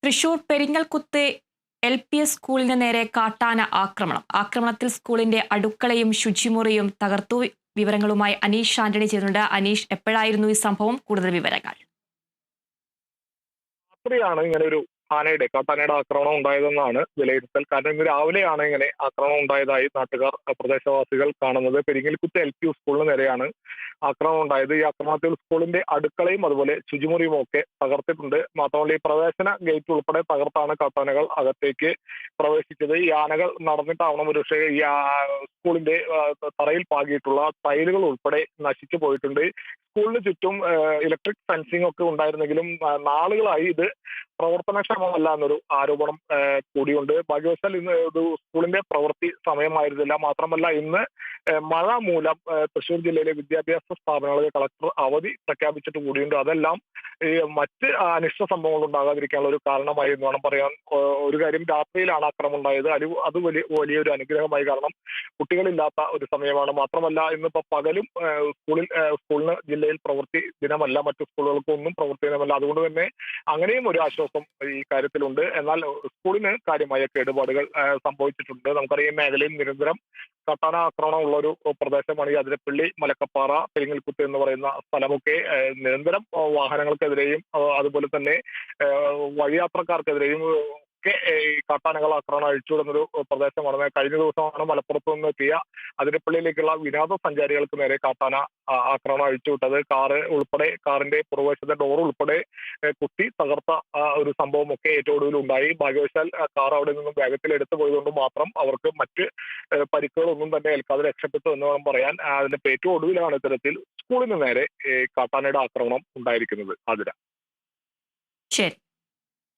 Thrissur Peringalkuthu LPS സ്കൂളിന് നേരെ കാട്ടാന ആക്രമണത്തിൽ സ്കൂളിന്റെ അടുക്കളയും ശുചിമുറിയും തകർത്തു. വിവരങ്ങളുമായി അനീഷ് ആന്റണി ചേരുന്നുണ്ട്. അനീഷ്, എപ്പോഴായിരുന്നു ഈ സംഭവം? കൂടുതൽ വിവരങ്ങൾ. രാത്രിയാണ് ഇങ്ങനെ ഒരു കാട്ടാനയുടെ ആക്രമണം ഉണ്ടായതെന്നാണ് വിലയിരുത്തൽ. കാരണം ഇന്ന് രാവിലെയാണ് ഇങ്ങനെ ആക്രമണം ഉണ്ടായതായി നാട്ടുകാർ, പ്രദേശവാസികൾ കാണുന്നത്. പെരിങ്ങൽകുത്ത് LP സ്കൂളിന് നേരെയാണ് ആക്രമണം ഉണ്ടായത്. ഈ ആക്രമണത്തിൽ സ്കൂളിന്റെ അടുക്കളയും അതുപോലെ ശുചിമുറിയും ഒക്കെ തകർത്തിട്ടുണ്ട്. മാത്രമല്ല, ഈ പ്രവേശന ഗേറ്റ് ഉൾപ്പെടെ തകർത്താണ് കാട്ടാനകൾ അകത്തേക്ക് പ്രവേശിച്ചത്. ഈ ആനകൾ നടന്നിട്ടാവണം ഒരുപക്ഷെ ഈ സ്കൂളിന്റെ തറയിൽ പാകിയിട്ടുള്ള ടൈലുകൾ ഉൾപ്പെടെ നശിച്ചു പോയിട്ടുണ്ട്. സ്കൂളിന് ചുറ്റും ഇലക്ട്രിക് ഫെൻസിംഗ് ഒക്കെ ഉണ്ടായിരുന്നെങ്കിലും നാളുകളായി ഇത് പ്രവർത്തനക്ഷമമല്ല എന്നൊരു ആരോപണം കൂടിയുണ്ട്. ഭാഗ്യവശാൽ ഇന്ന് ഒരു സ്കൂളിന്റെ പ്രവൃത്തി സമയമായിരുന്നില്ല. മാത്രമല്ല, ഇന്ന് മഴ മൂലം തൃശ്ശൂർ ജില്ലയിലെ വിദ്യാഭ്യാസ സ്ഥാപനങ്ങളിൽ കളക്ടർ അവധി പ്രഖ്യാപിച്ചിട്ട് കൂടിയുണ്ട്. അതെല്ലാം ഈ മറ്റ് അനിഷ്ട സംഭവങ്ങൾ ഉണ്ടാകാതിരിക്കാനുള്ള ഒരു കാരണമായി എന്ന് വേണം പറയാൻ. ഒരു കാര്യം, രാത്രിയിലാണ് ആക്രമണം ഉണ്ടായത്. അത് വലിയൊരു അനുഗ്രഹമായി. കാരണം കുട്ടികളില്ലാത്ത ഒരു സമയമാണ്. മാത്രമല്ല, ഇന്നിപ്പോ പകലും സ്കൂളിന് ജില്ലയിൽ പ്രവൃത്തി ദിനമല്ല, മറ്റു സ്കൂളുകൾക്കൊന്നും പ്രവൃത്തി ദിനമല്ല. അതുകൊണ്ട് തന്നെ അങ്ങനെയും ഒരു ആശ്വാസം ഈ കാര്യത്തിലുണ്ട്. എന്നാൽ സ്കൂളിന് കാര്യമായ കേടുപാടുകൾ സംഭവിച്ചിട്ടുണ്ട്. നമുക്കറിയാം, മേഖലയിൽ നിരന്തരം കാട്ടാന ആക്രമണം ഉള്ള ഒരു പ്രദേശമാണ് ഈ അതിരപ്പള്ളി, മലക്കപ്പാറ, പെരിങ്ങൽകുത്ത് എന്ന് പറയുന്ന സ്ഥലമൊക്കെ. നിരന്തരം വാഹനങ്ങൾക്കെതിരെയും അതുപോലെ തന്നെ വഴിയാത്രക്കാർക്കെതിരെയും ഒക്കെ ഈ കാട്ടാനകൾ ആക്രമണം അഴിച്ചുവിടുന്നൊരു പ്രദേശമാണ്. കഴിഞ്ഞ ദിവസമാണ് മലപ്പുറത്ത് നിന്ന് എത്തിയ അതിരപ്പള്ളിയിലേക്കുള്ള വിനോദസഞ്ചാരികൾക്ക് നേരെ കാട്ടാന ആക്രമണം അഴിച്ചുവിട്ടത്. കാറിന്റെ പുറകുവശത്തെ ഡോർ ഉൾപ്പെടെ കുത്തി തകർത്ത ഒരു സംഭവമൊക്കെ ഏറ്റവും ഒടുവിൽ ഉണ്ടായി. ഭാഗ്യവശാൽ കാർ അവിടെ നിന്നും വേഗത്തിൽ എടുത്തു പോയതുകൊണ്ട് മാത്രം അവർക്ക് മറ്റ് പരിക്കുകളൊന്നും തന്നെ ഏൽക്കാതെ രക്ഷപ്പെട്ടു എന്ന് വേണം പറയാൻ. അതിന്റെ ഏറ്റവും ഒടുവിലാണ് ഇത്തരത്തിൽ സ്കൂളിന് നേരെ കാട്ടാനയുടെ ആക്രമണം ഉണ്ടായിരിക്കുന്നത്. അതിര ശരി.